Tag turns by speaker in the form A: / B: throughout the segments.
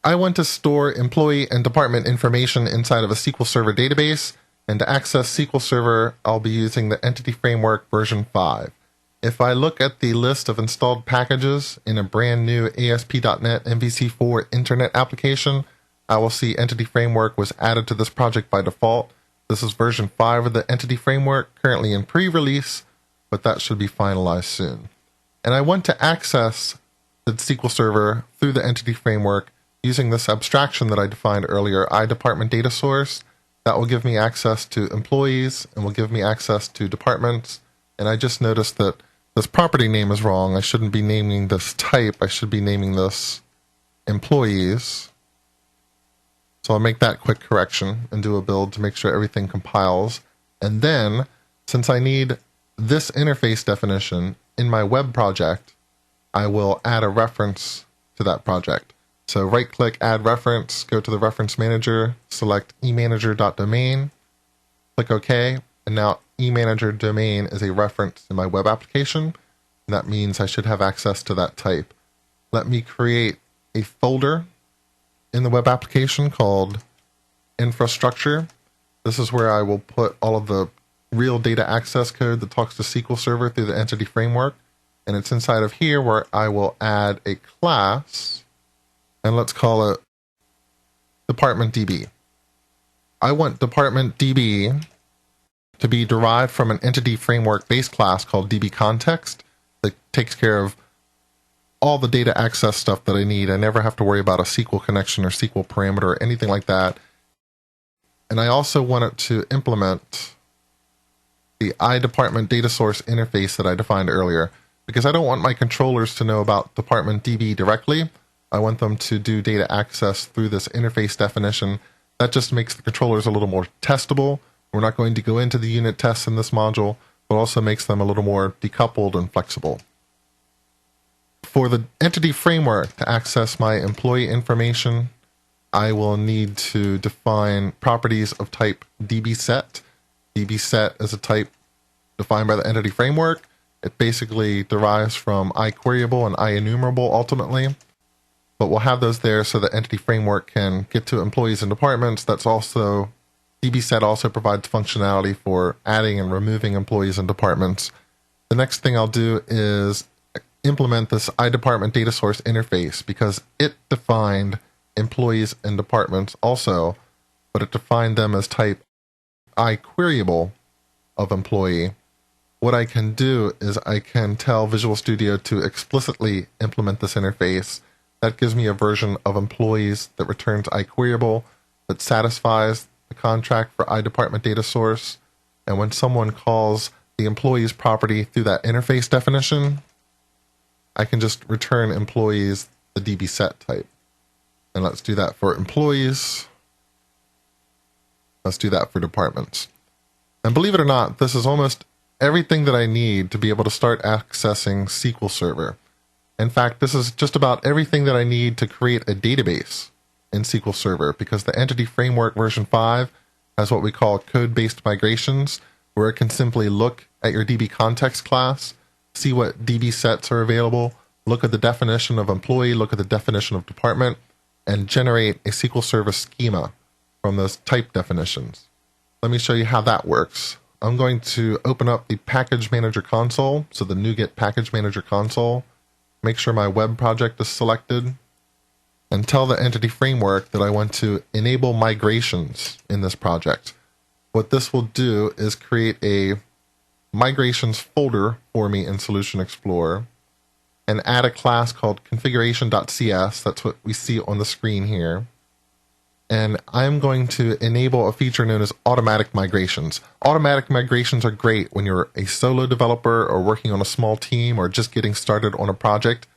A: I want to store employee and department information inside of a SQL Server database, and to access SQL Server, I'll be using the Entity Framework version 5. If I look at the list of installed packages in a brand new ASP.NET MVC4 Internet application, I will see Entity Framework was added to this project by default. This is version 5 of the Entity Framework, currently in pre-release, but that should be finalized soon. And I want to access the SQL Server through the Entity Framework using this abstraction that I defined earlier, iDepartment Data Source. That will give me access to employees and will give me access to departments. And I just noticed that this property name is wrong. I shouldn't be naming this type. I should be naming this employees. So I'll make that quick correction and do a build to make sure everything compiles. And then, since I need this interface definition in my web project, I will add a reference to that project. So right-click, add reference, go to the reference manager, select emanager.domain, click OK, and now emanager domain is a reference in my web application, and that means I should have access to that type. Let me create a folder in the web application called infrastructure. This is where I will put all of the real data access code that talks to SQL Server through the Entity Framework, and it's inside of here where I will add a class, and let's call it Department DB. I want Department DB to be derived from an Entity Framework base class called DB Context that takes care of all the data access stuff that I need. I never have to worry about a SQL connection or SQL parameter or anything like that. And I also want it to implement the iDepartment data source interface that I defined earlier, because I don't want my controllers to know about Department DB directly. I want them to do data access through this interface definition. That just makes the controllers a little more testable. We're not going to go into the unit tests in this module, but also makes them a little more decoupled and flexible. For the Entity Framework to access my employee information, I will need to define properties of type dbSet. dbSet is a type defined by the Entity Framework. It basically derives from iQueryable and iEnumerable ultimately, but we'll have those there so the Entity Framework can get to employees and departments. dbSet also provides functionality for adding and removing employees and departments. The next thing I'll do is implement this iDepartment data source interface, because it defined employees and departments also, but it defined them as type iQueryable of employee. What I can do is I can tell Visual Studio to explicitly implement this interface. That gives me a version of employees that returns iQueryable, that satisfies the contract for iDepartment data source. And when someone calls the employees property through that interface definition, I can just return employees the dbSet type. And let's do that for employees. Let's do that for departments. And believe it or not, this is almost everything that I need to be able to start accessing SQL Server. In fact, this is just about everything that I need to create a database in SQL Server, because the Entity Framework version 5 has what we call code-based migrations, where it can simply look at your DB context class, see what DB sets are available, look at the definition of employee, look at the definition of department, and generate a SQL Server schema from those type definitions. Let me show you how that works. I'm going to open up the Package Manager console, so the NuGet Package Manager console. Make sure my web project is selected, and tell the Entity Framework that I want to enable migrations in this project. What this will do is create a migrations folder for me in Solution Explorer and add a class called configuration.cs. That's what we see on the screen here. And I'm going to enable a feature known as automatic migrations. Automatic migrations are great when you're a solo developer or working on a small team or just getting started on a project.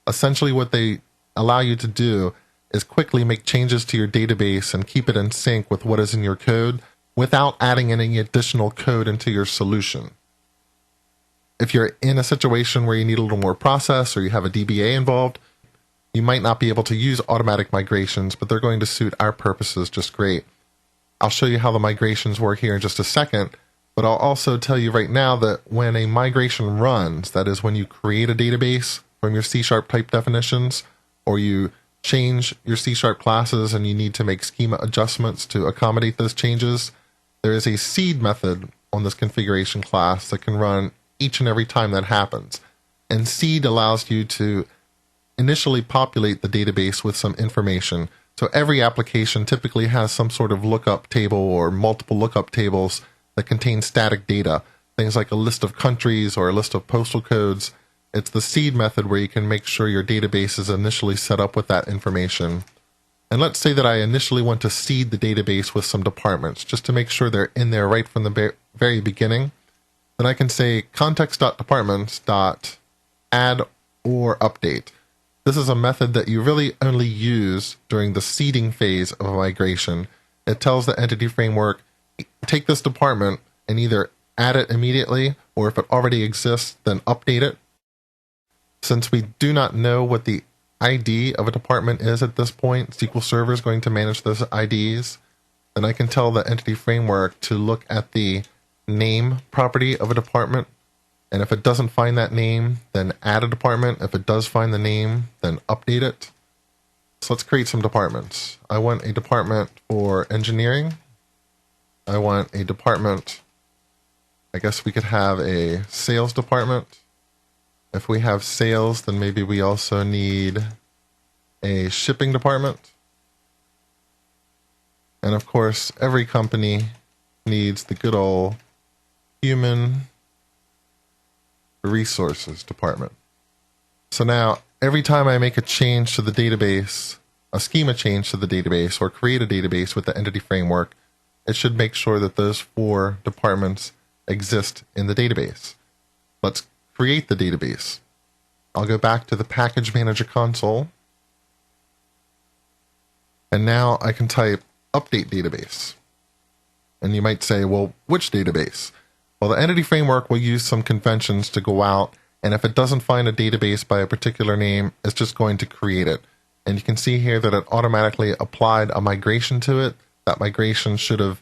A: Essentially what they allow you to do is quickly make changes to your database and keep it in sync with what is in your code without adding any additional code into your solution. If you're in a situation where you need a little more process or you have a DBA involved, you might not be able to use automatic migrations, but they're going to suit our purposes just great. I'll show you how the migrations work here in just a second, but I'll also tell you right now that when a migration runs, that is when you create a database from your C# type definitions, or you change your C# classes and you need to make schema adjustments to accommodate those changes, there is a seed method on this configuration class that can run each and every time that happens. And seed allows you to initially populate the database with some information. So every application typically has some sort of lookup table or multiple lookup tables that contain static data, things like a list of countries or a list of postal codes. It's the seed method where you can make sure your database is initially set up with that information. And let's say that I initially want to seed the database with some departments, just to make sure they're in there right from the very beginning. Then I can say context.departments.add or update. This is a method that you really only use during the seeding phase of a migration. It tells the entity framework, take this department and either add it immediately, or if it already exists, then update it. Since we do not know what the ID of a department is at this point, SQL Server is going to manage those IDs, then I can tell the entity framework to look at the name property of a department, and if it doesn't find that name, then add a department. If it does find the name, then update it. So let's create some departments. I want a department for engineering. I want a department, I guess we could have a sales department. If we have sales, then maybe we also need a shipping department. And of course, every company needs the good old human resources department. So now, every time I make a change to the database, a schema change to the database, or create a database with the entity framework, it should make sure that those 4 departments exist in the database. Let's create the database. I'll go back to the Package Manager console. And now I can type update database. And you might say, well, which database? Well, the entity framework will use some conventions to go out, and if it doesn't find a database by a particular name, it's just going to create it. And you can see here that it automatically applied a migration to it. That migration should have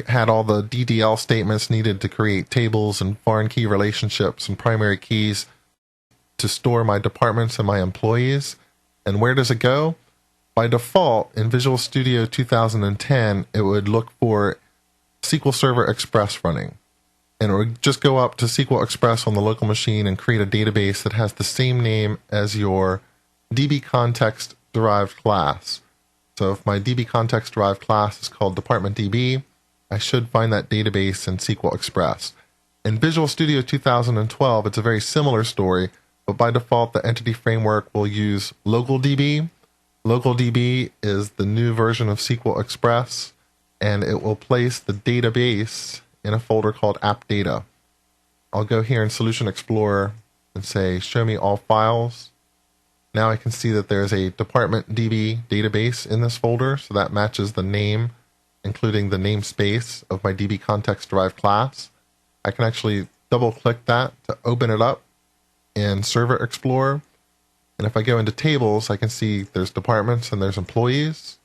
A: had all the DDL statements needed to create tables and foreign key relationships and primary keys to store my departments and my employees. And where does it go? By default, in Visual Studio 2010, it would look for SQL Server Express running. And it would just go up to SQL Express on the local machine and create a database that has the same name as your DB context derived class. So if my DB context derived class is called Department DB, I should find that database in SQL Express. In Visual Studio 2012, it's a very similar story, but by default, the entity framework will use LocalDB. LocalDB is the new version of SQL Express, and it will place the database in a folder called App Data. I'll go here in Solution Explorer and say, show me all files. Now I can see that there's a Department DB database in this folder, so that matches the name, including the namespace of my DB context derived class. I can actually double click that to open it up in Server Explorer. And if I go into tables, I can see there's departments and there's employees.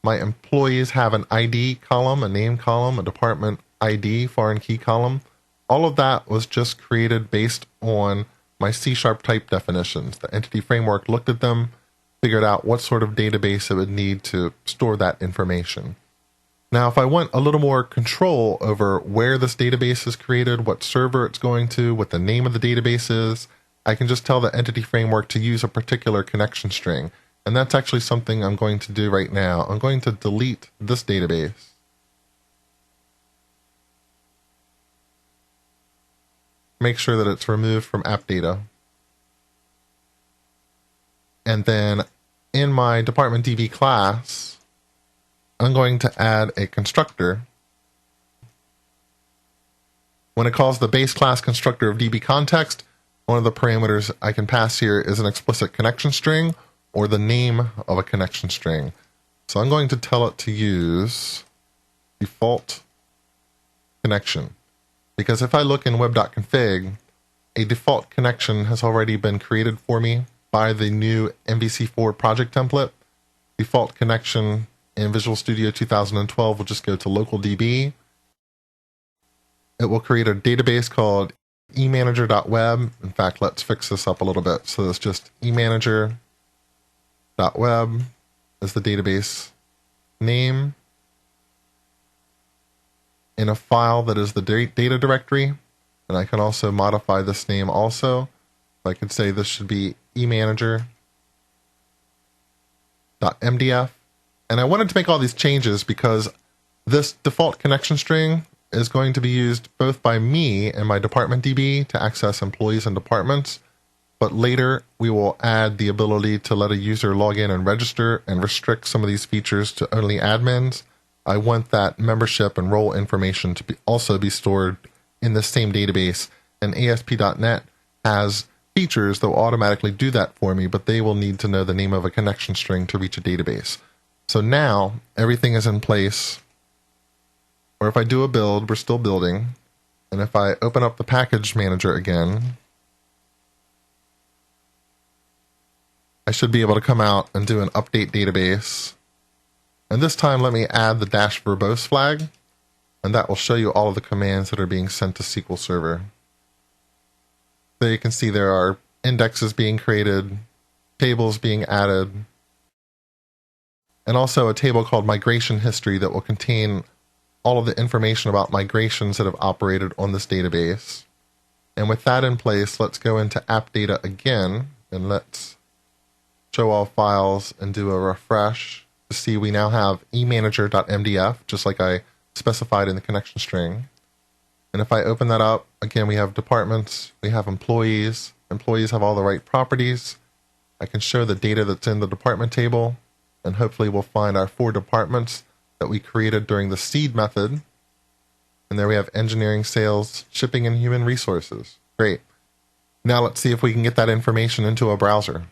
A: My employees have an ID column, a name column, a department ID, foreign key column. All of that was just created based on my C# type definitions. The entity framework looked at them, figured out what sort of database it would need to store that information. Now, if I want a little more control over where this database is created, what server it's going to, what the name of the database is, I can just tell the entity framework to use a particular connection string. And that's actually something I'm going to do right now. I'm going to delete this database. Make sure that it's removed from App Data. And then in my Department DB class, I'm going to add a constructor. When it calls the base class constructor of DB context, one of the parameters I can pass here is an explicit connection string or the name of a connection string. So I'm going to tell it to use default connection. Because if I look in web.config, a default connection has already been created for me by the new MVC4 project template. Default connection in Visual Studio 2012 will just go to localDB. It will create a database called emanager.web. In fact, let's fix this up a little bit. So it's just emanager. .web is the database name in a file that is the data directory. And I can also modify this name also. I could say this should be emanager.mdf. And I wanted to make all these changes because this default connection string is going to be used both by me and my department DB to access employees and departments. But later we will add the ability to let a user log in and register and restrict some of these features to only admins. I want that membership and role information to also be stored in the same database. And ASP.NET has features that will automatically do that for me, but they will need to know the name of a connection string to reach a database. So now everything is in place. Or if I do a build, we're still building. And if I open up the package manager again, I should be able to come out and do an update database. And this time, let me add the -verbose flag, and that will show you all of the commands that are being sent to SQL Server. There you can see there are indexes being created, tables being added, and also a table called Migration History that will contain all of the information about migrations that have operated on this database. And with that in place, let's go into App Data again, and let's show all files and do a refresh to see we now have emanager.mdf, just like I specified in the connection string. And if I open that up, again, we have departments, we have employees. Employees have all the right properties. I can show the data that's in the department table, and hopefully we'll find our 4 departments that we created during the seed method. And there we have engineering, sales, shipping, and human resources. Great. Now let's see if we can get that information into a browser.